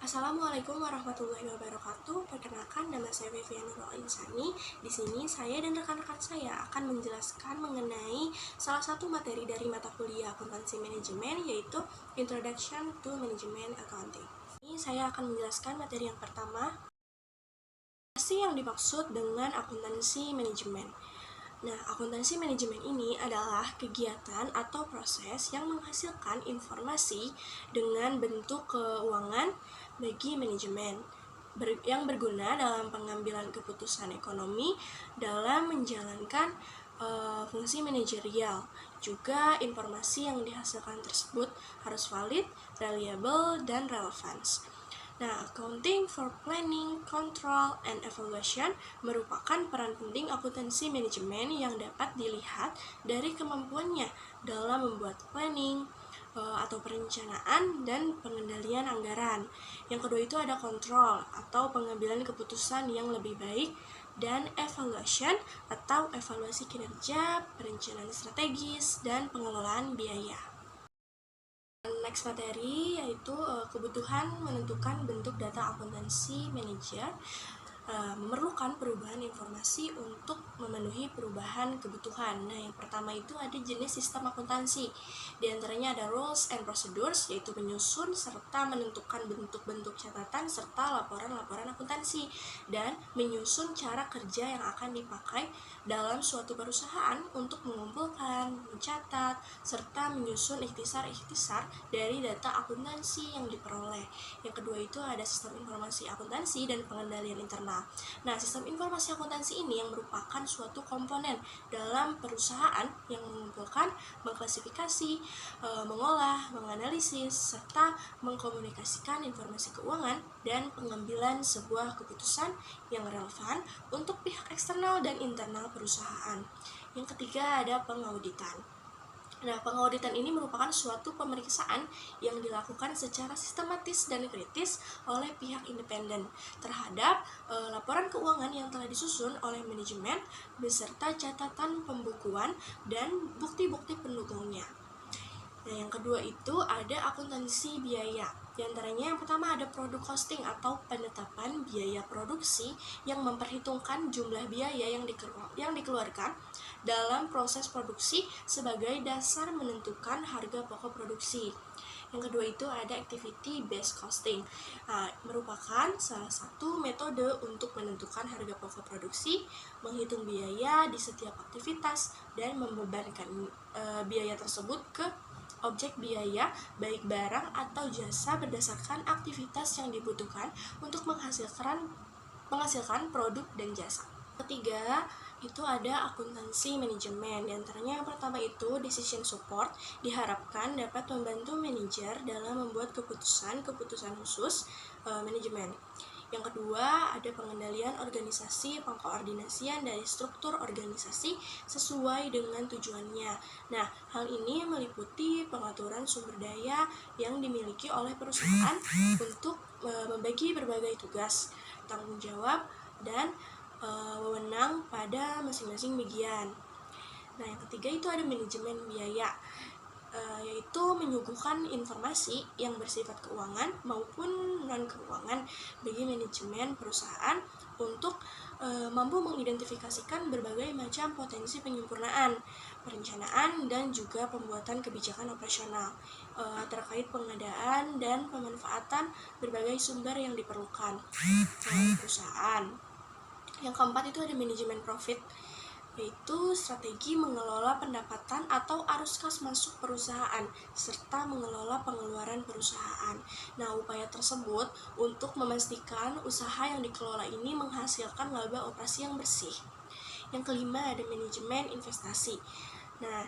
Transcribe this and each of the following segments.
Assalamualaikum warahmatullahi wabarakatuh. Perkenalkan, nama saya Vivian Nurul Insani. Di sini saya dan rekan-rekan saya akan menjelaskan mengenai salah satu materi dari mata kuliah akuntansi manajemen, yaitu Introduction to Management Accounting. Ini saya akan menjelaskan materi yang pertama. Apa sih yang dimaksud dengan akuntansi manajemen? Nah, akuntansi manajemen ini adalah kegiatan atau proses yang menghasilkan informasi dengan bentuk keuangan bagi manajemen yang berguna dalam pengambilan keputusan ekonomi dalam menjalankan fungsi manajerial. Juga informasi yang dihasilkan tersebut harus valid, reliable, dan relevan. Nah, accounting for planning, control, and evaluation merupakan peran penting akuntansi manajemen yang dapat dilihat dari kemampuannya dalam membuat planning atau perencanaan dan pengendalian anggaran. Yang kedua itu ada control atau pengambilan keputusan yang lebih baik, dan evaluation atau evaluasi kinerja, perencanaan strategis, dan pengelolaan biaya. Next materi yaitu kebutuhan menentukan bentuk data akuntansi manager. Memerlukan perubahan informasi untuk memenuhi perubahan kebutuhan. Nah, yang pertama itu ada jenis sistem akuntansi. Di antaranya ada rules and procedures, yaitu menyusun serta menentukan bentuk-bentuk catatan serta laporan-laporan akuntansi, dan menyusun cara kerja yang akan dipakai dalam suatu perusahaan untuk mengumpulkan, mencatat, serta menyusun ikhtisar-ikhtisar dari data akuntansi yang diperoleh. Yang kedua itu ada sistem informasi akuntansi dan pengendalian internal. Nah, sistem informasi akuntansi ini yang merupakan suatu komponen dalam perusahaan yang mengumpulkan, mengklasifikasi, mengolah, menganalisis, serta mengkomunikasikan informasi keuangan dan pengambilan sebuah keputusan yang relevan untuk pihak eksternal dan internal perusahaan. Yang ketiga ada pengauditan. Nah, pengauditan ini merupakan suatu pemeriksaan yang dilakukan secara sistematis dan kritis oleh pihak independen terhadap laporan keuangan yang telah disusun oleh manajemen beserta catatan pembukuan dan bukti-bukti pendukungnya. Nah, yang kedua itu ada akuntansi biaya. Di antaranya yang pertama ada produk costing atau penetapan biaya produksi yang memperhitungkan jumlah biaya yang dikeluarkan dalam proses produksi sebagai dasar menentukan harga pokok produksi. Yang kedua itu ada activity based costing. Merupakan salah satu metode untuk menentukan harga pokok produksi, menghitung biaya di setiap aktivitas, dan membebankan biaya tersebut ke objek biaya, baik barang atau jasa berdasarkan aktivitas yang dibutuhkan untuk menghasilkan produk dan jasa. Ketiga, itu ada akuntansi manajemen. Di antaranya yang pertama itu decision support, diharapkan dapat membantu manajer dalam membuat keputusan khusus manajemen. Yang kedua, ada pengendalian organisasi, pengkoordinasian dari struktur organisasi sesuai dengan tujuannya. Nah, hal ini meliputi pengaturan sumber daya yang dimiliki oleh perusahaan untuk membagi berbagai tugas, tanggung jawab, dan wewenang pada masing-masing bagian. Nah, yang ketiga itu ada manajemen biaya, yaitu menyuguhkan informasi yang bersifat keuangan maupun non-keuangan bagi manajemen perusahaan untuk mampu mengidentifikasikan berbagai macam potensi penyempurnaan, perencanaan, dan juga pembuatan kebijakan operasional terkait pengadaan dan pemanfaatan berbagai sumber yang diperlukan oleh perusahaan. Yang keempat itu ada manajemen profit, yaitu strategi mengelola pendapatan atau arus kas masuk perusahaan serta mengelola pengeluaran perusahaan. Nah, upaya tersebut untuk memastikan usaha yang dikelola ini menghasilkan laba operasi yang bersih. Yang kelima ada manajemen investasi. Nah,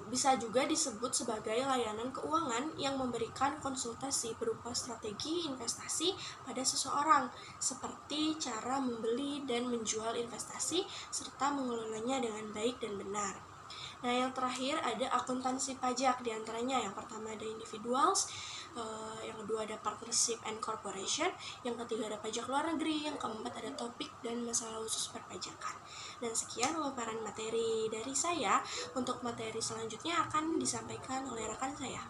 bisa juga disebut sebagai layanan keuangan yang memberikan konsultasi berupa strategi investasi pada seseorang, seperti cara membeli dan menjual investasi serta mengelolanya dengan baik dan benar. Nah, yang terakhir ada akuntansi pajak. Di antaranya yang pertama ada individuals, yang kedua ada partnership and corporation, yang ketiga ada pajak luar negeri, yang keempat ada topik dan masalah khusus perpajakan. Dan sekian pemaparan materi dari saya. Untuk materi selanjutnya akan disampaikan oleh rekan saya.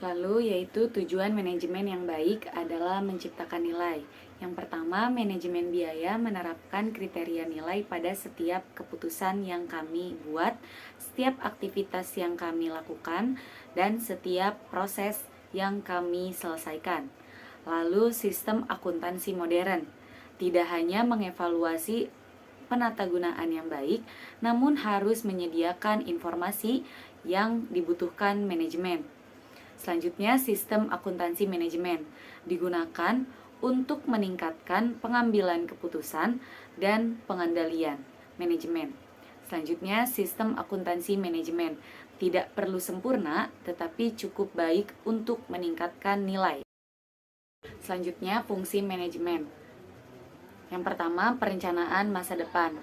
Lalu yaitu tujuan manajemen yang baik adalah menciptakan nilai. Yang pertama, manajemen biaya menerapkan kriteria nilai pada setiap keputusan yang kami buat, setiap aktivitas yang kami lakukan, dan setiap proses yang kami selesaikan. Lalu sistem akuntansi modern tidak hanya mengevaluasi penatagunaan yang baik, namun harus menyediakan informasi yang dibutuhkan manajemen. Selanjutnya, sistem akuntansi manajemen digunakan untuk meningkatkan pengambilan keputusan dan pengendalian manajemen. Selanjutnya, sistem akuntansi manajemen tidak perlu sempurna, tetapi cukup baik untuk meningkatkan nilai. Selanjutnya, fungsi manajemen. Yang pertama, perencanaan masa depan.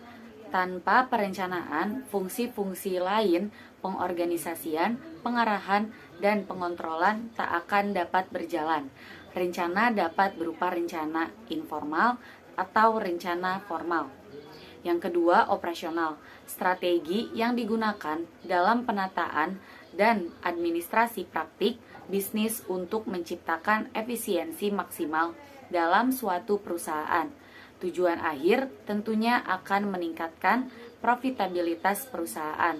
Tanpa perencanaan, fungsi-fungsi lain, pengorganisasian, pengarahan, dan pengontrolan tak akan dapat berjalan. Rencana dapat berupa rencana informal atau rencana formal. Yang kedua, operasional. Strategi yang digunakan dalam penataan dan administrasi praktik bisnis untuk menciptakan efisiensi maksimal dalam suatu perusahaan. Tujuan akhir tentunya akan meningkatkan profitabilitas perusahaan.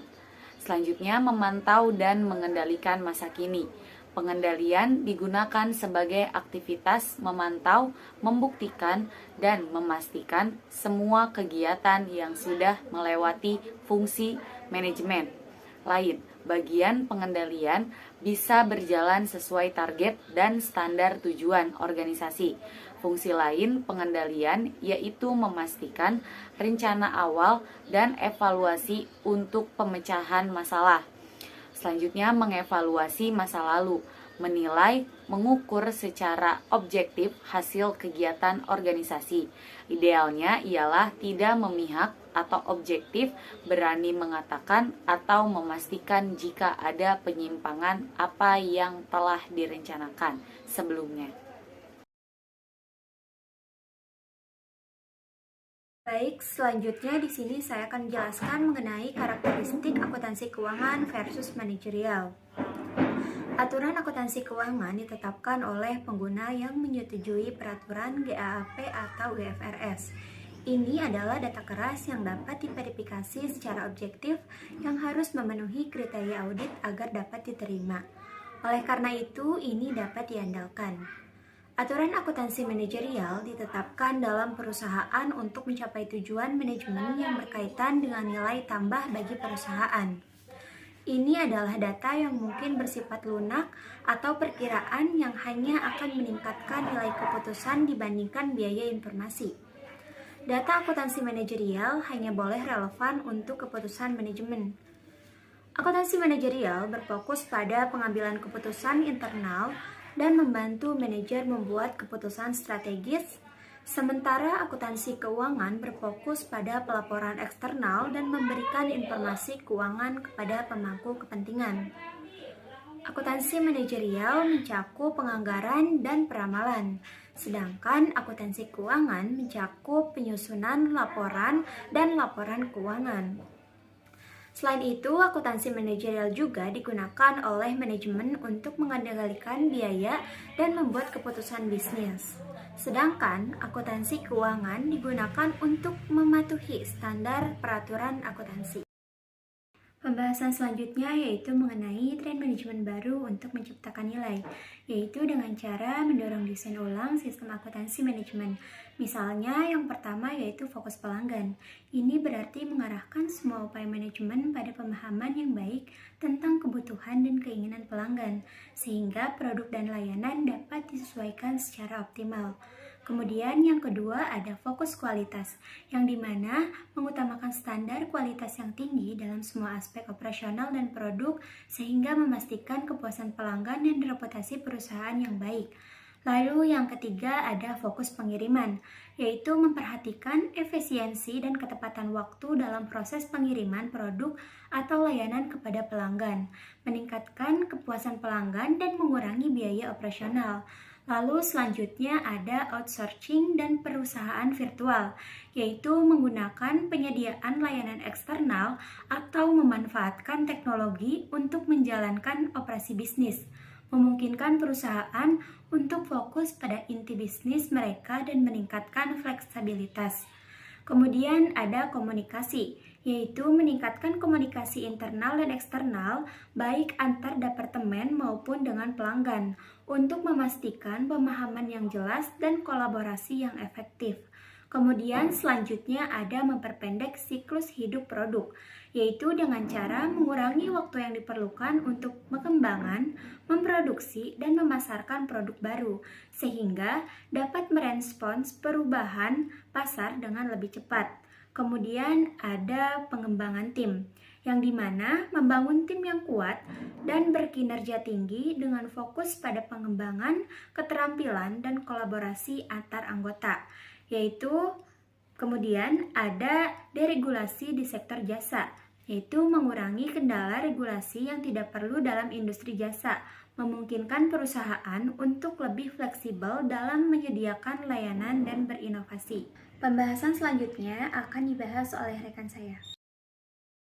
Selanjutnya, memantau dan mengendalikan masa kini. Pengendalian digunakan sebagai aktivitas memantau, membuktikan, dan memastikan semua kegiatan yang sudah melewati fungsi manajemen lain. Bagian pengendalian bisa berjalan sesuai target dan standar tujuan organisasi. Fungsi lain pengendalian yaitu memastikan rencana awal dan evaluasi untuk pemecahan masalah. Selanjutnya, mengevaluasi masa lalu, menilai, mengukur secara objektif hasil kegiatan organisasi. Idealnya ialah tidak memihak atau objektif, berani mengatakan atau memastikan jika ada penyimpangan apa yang telah direncanakan sebelumnya. Baik, selanjutnya di sini saya akan menjelaskan mengenai karakteristik akuntansi keuangan versus manajerial. Aturan akuntansi keuangan ditetapkan oleh pengguna yang menyetujui peraturan GAAP atau IFRS. Ini adalah data keras yang dapat diverifikasi secara objektif yang harus memenuhi kriteria audit agar dapat diterima. Oleh karena itu, ini dapat diandalkan. Aturan akuntansi manajerial ditetapkan dalam perusahaan untuk mencapai tujuan manajemen yang berkaitan dengan nilai tambah bagi perusahaan. Ini adalah data yang mungkin bersifat lunak atau perkiraan yang hanya akan meningkatkan nilai keputusan dibandingkan biaya informasi. Data akuntansi manajerial hanya boleh relevan untuk keputusan manajemen. Akuntansi manajerial berfokus pada pengambilan keputusan internal dan membantu manajer membuat keputusan strategis, sementara akuntansi keuangan berfokus pada pelaporan eksternal dan memberikan informasi keuangan kepada pemangku kepentingan. Akuntansi manajerial mencakup penganggaran dan peramalan, sedangkan akuntansi keuangan mencakup penyusunan laporan dan laporan keuangan. Selain itu, akuntansi manajerial juga digunakan oleh manajemen untuk mengendalikan biaya dan membuat keputusan bisnis. Sedangkan akuntansi keuangan digunakan untuk mematuhi standar peraturan akuntansi. Pembahasan selanjutnya yaitu mengenai tren manajemen baru untuk menciptakan nilai, yaitu dengan cara mendorong desain ulang sistem akuntansi manajemen. Misalnya, yang pertama yaitu fokus pelanggan. Ini berarti mengarahkan semua upaya manajemen pada pemahaman yang baik tentang kebutuhan dan keinginan pelanggan, sehingga produk dan layanan dapat disesuaikan secara optimal. Kemudian yang kedua ada fokus kualitas, yang dimana mengutamakan standar kualitas yang tinggi dalam semua aspek operasional dan produk sehingga memastikan kepuasan pelanggan dan reputasi perusahaan yang baik. Lalu yang ketiga ada fokus pengiriman, yaitu memperhatikan efisiensi dan ketepatan waktu dalam proses pengiriman produk atau layanan kepada pelanggan, meningkatkan kepuasan pelanggan dan mengurangi biaya operasional. Lalu selanjutnya ada outsourcing dan perusahaan virtual, yaitu menggunakan penyediaan layanan eksternal atau memanfaatkan teknologi untuk menjalankan operasi bisnis. memungkinkan perusahaan untuk fokus pada inti bisnis mereka dan meningkatkan fleksibilitas. Kemudian ada komunikasi, yaitu meningkatkan komunikasi internal dan eksternal, baik antar departemen maupun dengan pelanggan, untuk memastikan pemahaman yang jelas dan kolaborasi yang efektif. Kemudian selanjutnya ada memperpendek siklus hidup produk, yaitu dengan cara mengurangi waktu yang diperlukan untuk pengembangan, memproduksi, dan memasarkan produk baru, sehingga dapat merespons perubahan pasar dengan lebih cepat. Kemudian ada pengembangan tim, yang dimana membangun tim yang kuat dan berkinerja tinggi dengan fokus pada pengembangan, keterampilan, dan kolaborasi antar anggota, yaitu kemudian ada deregulasi di sektor jasa, yaitu mengurangi kendala regulasi yang tidak perlu dalam industri jasa, memungkinkan perusahaan untuk lebih fleksibel dalam menyediakan layanan dan berinovasi. Pembahasan selanjutnya akan dibahas oleh rekan saya.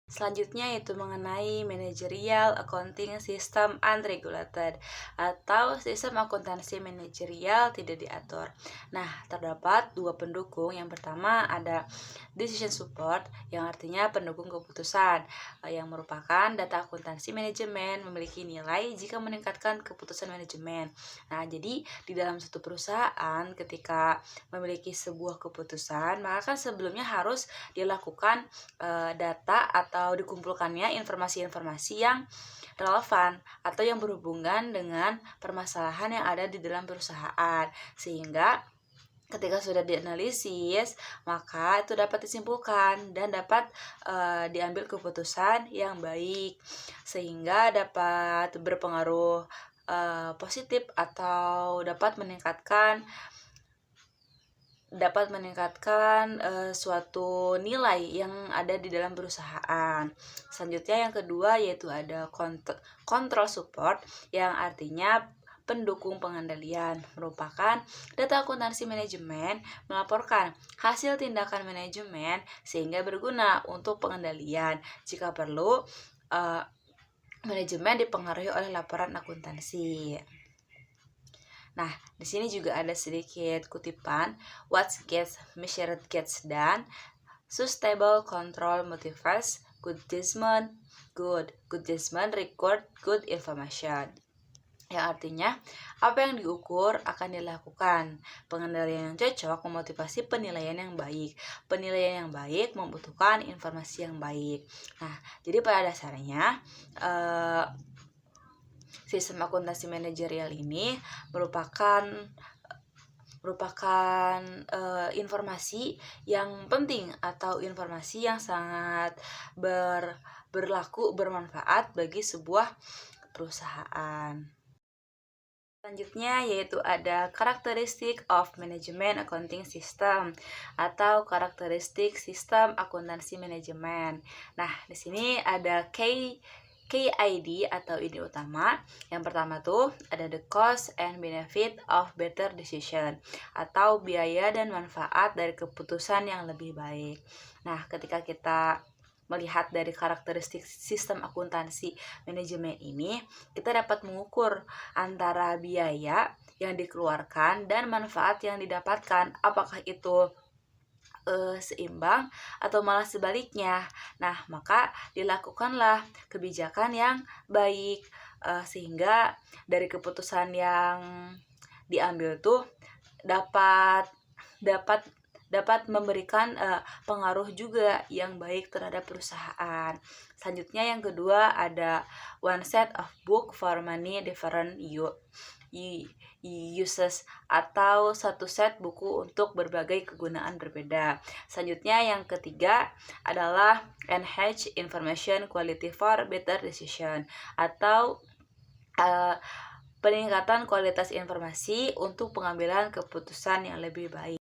Selanjutnya yaitu mengenai managerial accounting system unregulated atau sistem akuntansi manajerial tidak diatur. Nah, terdapat dua pendukung. Yang pertama ada decision support yang artinya pendukung keputusan yang merupakan data akuntansi manajemen memiliki nilai jika meningkatkan keputusan manajemen. Nah, jadi di dalam satu perusahaan ketika memiliki sebuah keputusan, maka kan sebelumnya harus dilakukan data atau dikumpulkannya informasi-informasi yang relevan atau yang berhubungan dengan permasalahan yang ada di dalam perusahaan, sehingga ketika sudah dianalisis maka itu dapat disimpulkan dan dapat diambil keputusan yang baik sehingga dapat berpengaruh positif atau dapat meningkatkan suatu nilai yang ada di dalam perusahaan. Selanjutnya yang kedua yaitu ada control support yang artinya pendukung pengendalian, merupakan data akuntansi manajemen melaporkan hasil tindakan manajemen sehingga berguna untuk pengendalian. Jika perlu, manajemen dipengaruhi oleh laporan akuntansi. Nah, di sini juga ada sedikit kutipan. What gets measured gets done. Sustainable control motivates good judgment. Good judgment record good information. Yang artinya, apa yang diukur akan dilakukan. Pengendalian yang cocok memotivasi penilaian yang baik. Penilaian yang baik membutuhkan informasi yang baik. Nah, jadi pada dasarnya sistem akuntansi manajerial ini merupakan informasi yang penting atau informasi yang sangat bermanfaat bagi sebuah perusahaan. Selanjutnya yaitu ada karakteristik of management accounting system atau karakteristik sistem akuntansi manajemen. Nah, di sini ada KID atau ide utama. Yang pertama tuh ada the cost and benefit of better decision atau biaya dan manfaat dari keputusan yang lebih baik. Nah, ketika kita melihat dari karakteristik sistem akuntansi manajemen ini, kita dapat mengukur antara biaya yang dikeluarkan dan manfaat yang didapatkan, apakah itu seimbang atau malah sebaliknya. Nah, maka dilakukanlah kebijakan yang baik sehingga dari keputusan yang diambil tuh dapat memberikan pengaruh juga yang baik terhadap perusahaan. Selanjutnya yang kedua ada one set of book for many different uses atau satu set buku untuk berbagai kegunaan berbeda. Selanjutnya yang ketiga adalah enhance information quality for better decision atau peningkatan kualitas informasi untuk pengambilan keputusan yang lebih baik.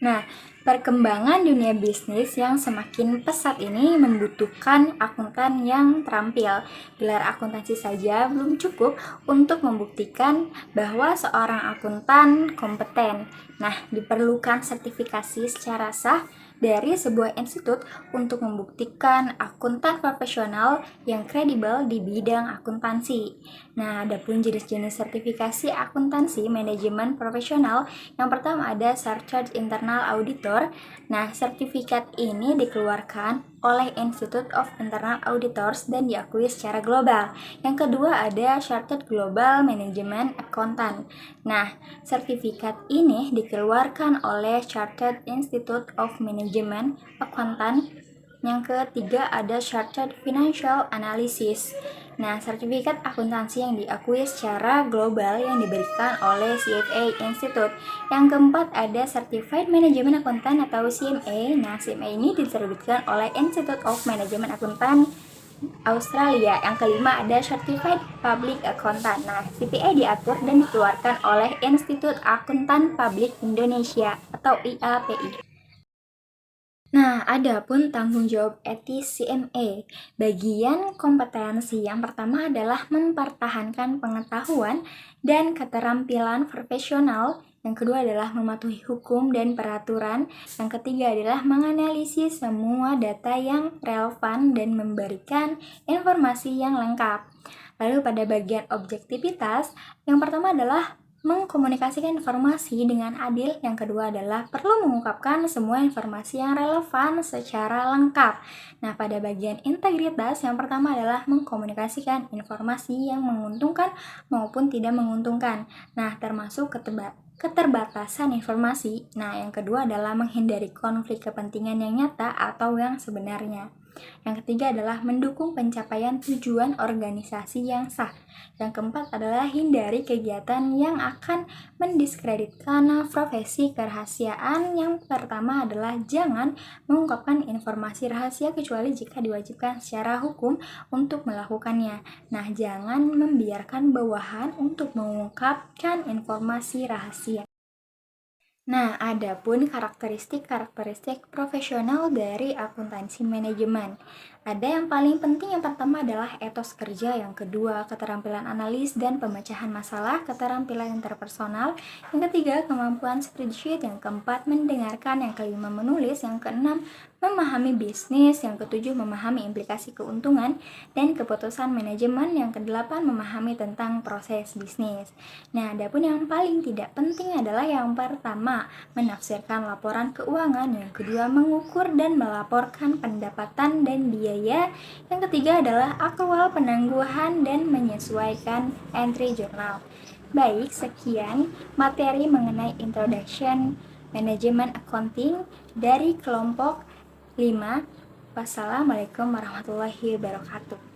Nah, perkembangan dunia bisnis yang semakin pesat ini membutuhkan akuntan yang terampil. Gelar akuntansi saja belum cukup untuk membuktikan bahwa seorang akuntan kompeten. Nah, diperlukan sertifikasi secara sah dari sebuah institut untuk membuktikan akuntan profesional yang kredibel di bidang akuntansi. Nah, adapun jenis-jenis sertifikasi akuntansi manajemen profesional, yang pertama ada Chartered Internal Auditor. Nah, sertifikat ini dikeluarkan oleh Institute of Internal Auditors dan diakui secara global. Yang kedua ada Chartered Global Management Accountant. Nah, sertifikat ini dikeluarkan oleh Chartered Institute of Management Accountant. Yang ketiga ada Chartered Financial Analysis. Nah, sertifikat akuntansi yang diakui secara global yang diberikan oleh CFA Institute. Yang keempat ada Certified Management Accountant atau CMA. Nah, CMA ini diterbitkan oleh Institute of Management Accountant Australia. Yang kelima ada Certified Public Accountant. Nah, CPA diatur dan dikeluarkan oleh Institut Akuntan Publik Indonesia atau IAPI. Nah, adapun tanggung jawab etis CMA, bagian kompetensi yang pertama adalah mempertahankan pengetahuan dan keterampilan profesional. Yang kedua adalah mematuhi hukum dan peraturan. Yang ketiga adalah menganalisis semua data yang relevan dan memberikan informasi yang lengkap. Lalu pada bagian objektivitas, yang pertama adalah mengkomunikasikan informasi dengan adil. Yang kedua adalah perlu mengungkapkan semua informasi yang relevan secara lengkap. Nah, pada bagian integritas, yang pertama adalah mengkomunikasikan informasi yang menguntungkan maupun tidak menguntungkan. Nah, termasuk keterbatasan informasi. Nah, yang kedua adalah menghindari konflik kepentingan yang nyata atau yang sebenarnya. Yang ketiga adalah mendukung pencapaian tujuan organisasi yang sah. Yang keempat adalah hindari kegiatan yang akan mendiskreditkan profesi kerahasiaan. Yang pertama adalah jangan mengungkapkan informasi rahasia kecuali jika diwajibkan secara hukum untuk melakukannya. Nah, jangan membiarkan bawahan untuk mengungkapkan informasi rahasia. Nah, adapun karakteristik profesional dari akuntansi manajemen. Ada yang paling penting, yang pertama adalah etos kerja, yang kedua keterampilan analis dan pemecahan masalah, keterampilan interpersonal, yang ketiga kemampuan spreadsheet, yang keempat mendengarkan, yang kelima menulis, yang keenam memahami bisnis, yang ketujuh memahami implikasi keuntungan dan keputusan manajemen, yang kedelapan memahami tentang proses bisnis. Nah, adapun yang paling tidak penting adalah yang pertama menafsirkan laporan keuangan, yang kedua mengukur dan melaporkan pendapatan dan biaya, yang ketiga adalah aktual penangguhan dan menyesuaikan entry jurnal. Baik, sekian materi mengenai Introduction Management Accounting dari kelompok 5. Wassalamualaikum warahmatullahi wabarakatuh.